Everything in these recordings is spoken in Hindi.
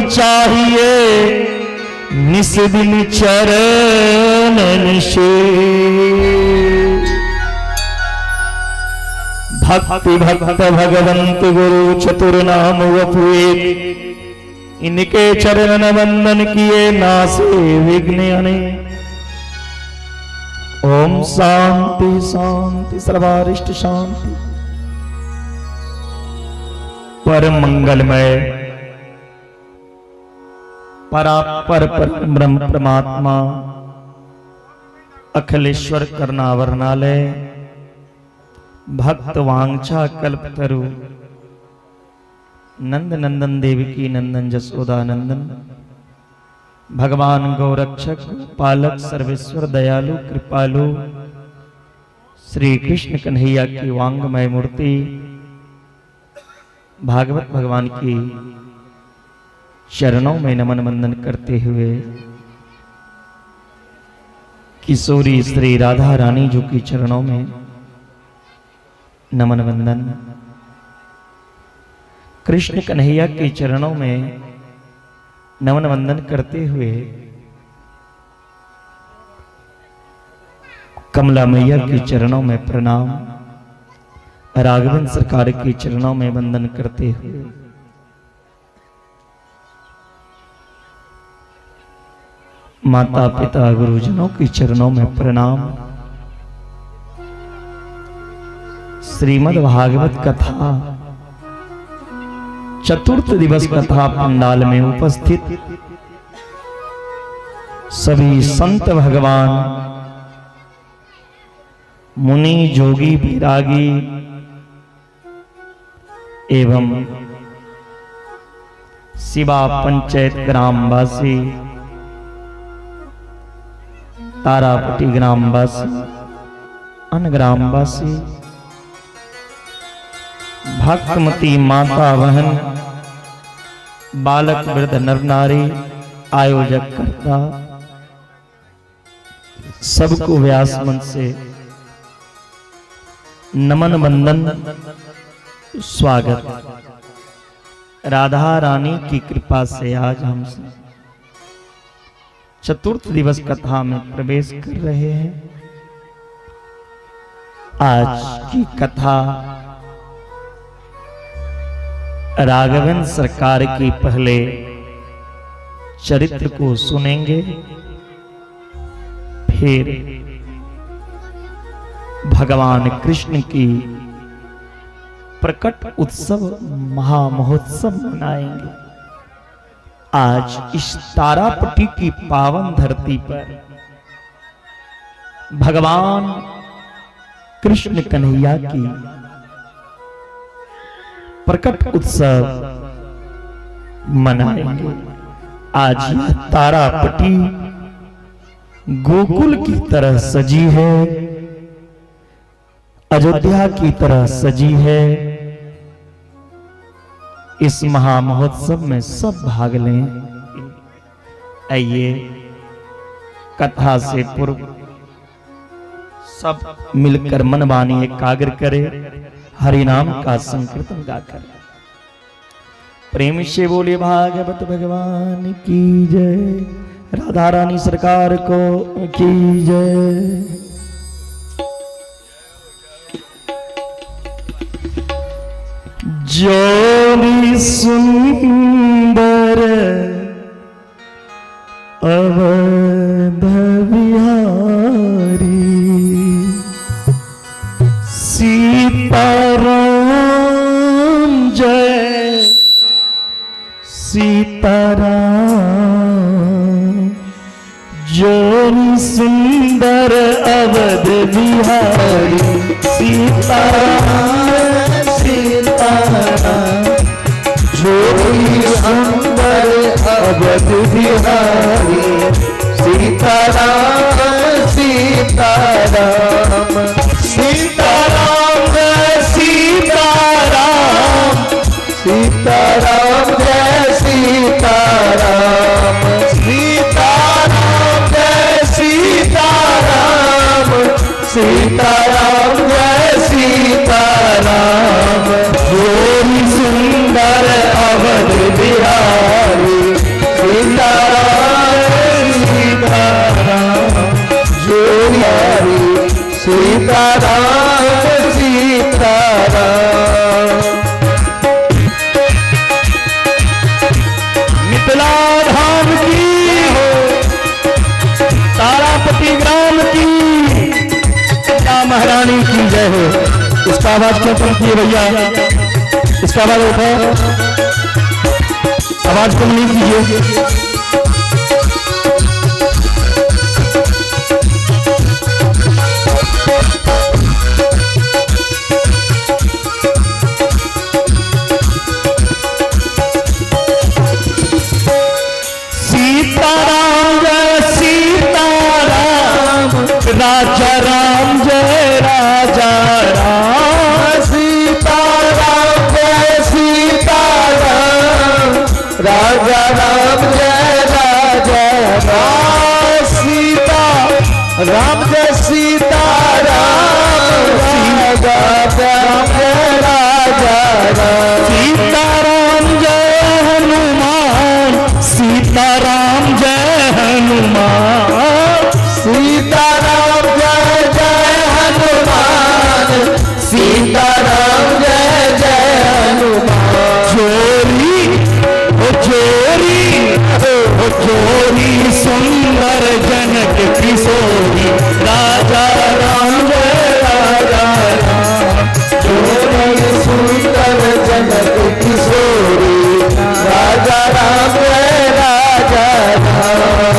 चाहिए निस दिन चरणन से। भक्ति भक्त भगवंत गुरु चतुर नाम वपुए, इनके चरण वंदन किए नासे विघ्न अने। ओम शांति शांति सर्वारिष्ट शांति। परम मंगलमय परापर ब्रह्म परमात्मा अखिलेश्वर करुणावरणालय भक्त वांछा कल्पतरु नंद नंदन देवकी नंदन जसोदा नंदन भगवान गौरक्षक पालक सर्वेश्वर दयालु कृपालु श्री कृष्ण कन्हैया की वांगमय मूर्ति भागवत भगवान की चरणों में नमन वंदन करते हुए किशोरी श्री राधा रानी जी की चरणों में नमन वंदन, कृष्ण कन्हैया के चरणों में नमन वंदन करते हुए कमला मैया के चरणों में प्रणाम, राघवेंद्र सरकार के चरणों में वंदन करते हुए माता पिता गुरुजनों के चरणों में प्रणाम। श्रीमद् भागवत कथा चतुर्थ दिवस कथा पंडाल में उपस्थित सभी संत भगवान मुनि जोगी विरागी एवं शिवा पंचायत ग्रामवासी तारापट्टी ग्रामवासी अन्य ग्रामवासी भक्तमती माता बहन बालक वृद्ध नर नारी आयोजक करता सबको व्यास मन से नमन वंदन स्वागत। राधा रानी की कृपा से आज हम चतुर्थ दिवस कथा में प्रवेश कर रहे हैं। आज की कथा राघवेंद्र सरकार की पहले चरित्र को सुनेंगे, फिर भगवान कृष्ण की प्रकट उत्सव महामहोत्सव मनाएंगे। आज इस तारापट्टी की पावन धरती पर भगवान कृष्ण कन्हैया की प्रकट उत्सव मनाएंगे। आज यह तारापट्टी गोकुल की तरह सजी है, अयोध्या की तरह सजी है। इस महामहोत्सव में सब भाग लें। आइए कथा से पूर्व सब मिलकर मन वाणी एकाग्र करें, हरि नाम का संकीर्तन गाकर प्रेम से बोले भागवत भगवान की जय, राधा रानी सरकार को की जय। जोरी सुंदर अवध बिहारी सीताराम जय सीताराम। जोरी सुंदर अवध बिहारी सीताराम सीताराम। जोरी सुंदर अवध बिहारी सीताराम सीताराम। सीताराम सीताराम सीताराम जय सीताराम। सीताराम जय सीताराम सीताराम जय सीताराम। जोरी सुंदर अवध बिहारी शीतला धाम की हो, तारापति ग्राम की, महारानी की जय हो। इसका आवाज क्यों कम किए भैया, इसका आवाज उठाओ, आवाज कम नहीं कीजिए। सीताराम जय सीताराम, राजा राम जय राजा राम। सीताराम जय सीताराम, राजा राम जय राजा राम। सीता राम जय सीताराम, राजा राम जय राजा राम। सीताराम जय हनुमान, सीताराम जय हनुमान। सीताराम जय जय हनुमान, सीताराम जय जय हनुमान। चोरी ओ चोरी ओ चोरी, सुंदर जनक किशोरी, राजा राम जय राजा राम। चोरी सुंदर जनक किशोरी, राजा राम जय राजा राम।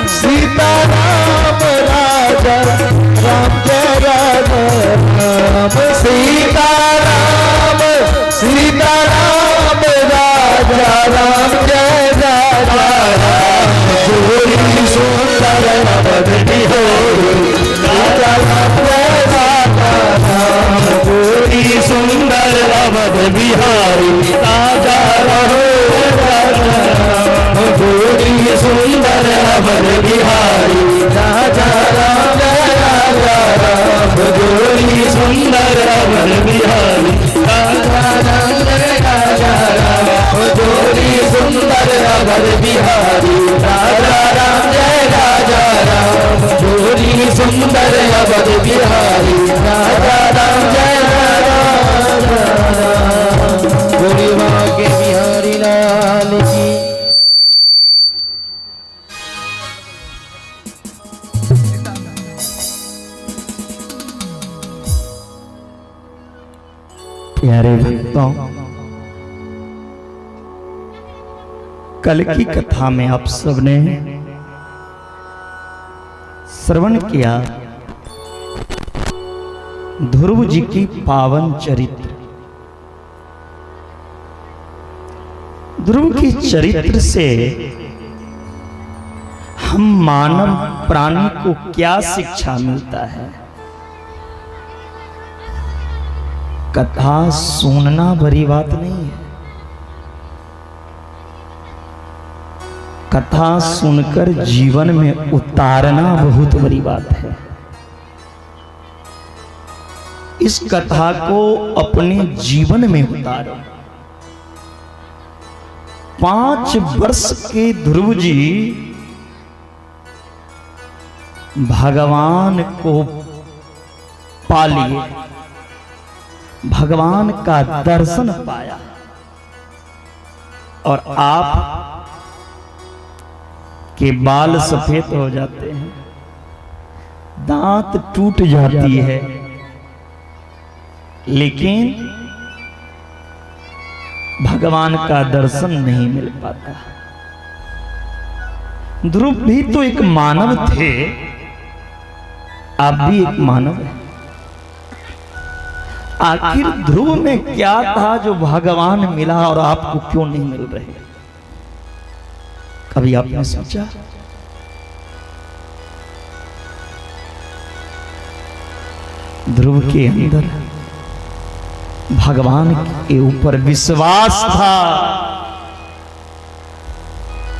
सीताराम राजा राम जय राजा राम। सीताराम सीताराम राजा राम जय राजा राम। चोरी सुंदर अवध बिहोरी, राजा राम जय राजा राम। चोरी सुंदर अवध बिहारी, राजा राम चोरी सुंदर अवध बिहारी, राजा राम जय राजा राम। चोरी सुंदर अवध बिहारी, राजा राम जय राजा राम। चोरी सुंदर अवध बिहारी, राजा राम जय राजा राम। चोरी सुंदर अवध बिहारी, राजा राम जय राजा राम। चोरी वहाँ के बिहारी लाल की। प्यारे भक्तों, कल की कथा में आप सबने श्रवण किया ध्रुव जी की पावन चरित्र। ध्रुव की चरित्र से हम मानव प्राणी को क्या शिक्षा मिलता है? कथा सुनना बड़ी बात नहीं है, कथा सुनकर जीवन में उतारना बहुत बड़ी बात है। इस कथा को अपने जीवन में उतारो। 5 वर्ष के ध्रुव जी भगवान को पा लिए, भगवान का दर्शन पाया, और आप के बाल सफेद हो जाते हैं, दांत टूट जाती है, लेकिन भगवान का दर्शन नहीं मिल पाता। ध्रुव भी तो एक मानव थे, आप भी एक मानव हैं। आखिर ध्रुव में क्या था जो भगवान मिला और आपको क्यों नहीं मिल रहे? कभी आपने सोचा? ध्रुव के अंदर भगवान के ऊपर विश्वास था,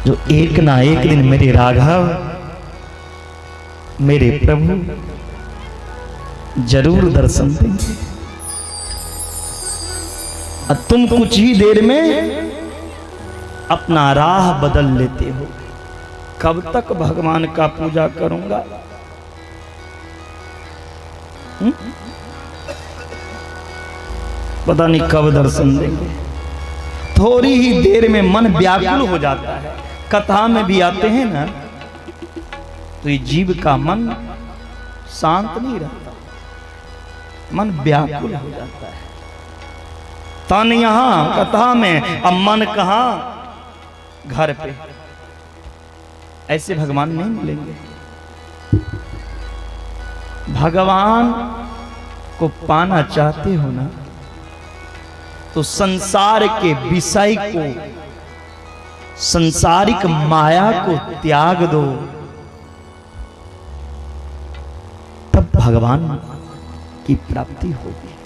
जो एक ना एक दिन मेरे राघव, मेरे प्रभु जरूर दर्शन देंगे। तुम कुछ ही देर में अपना राह बदल लेते हो। कब तक भगवान का पूजा करूंगा? पता नहीं कब दर्शन देंगे। थोड़ी ही देर में मन व्याकुल हो जाता है। कथा में भी आते हैं ना, तो ये जीव का मन शांत नहीं रहता, मन व्याकुल हो जाता है। तन यहां कथा में, अब मन कहां? घर पे। ऐसे भगवान नहीं मिलेंगे। भगवान को पाना चाहते हो ना, तो संसार के विषय को, संसारिक माया को त्याग दो, तब भगवान की प्राप्ति होगी।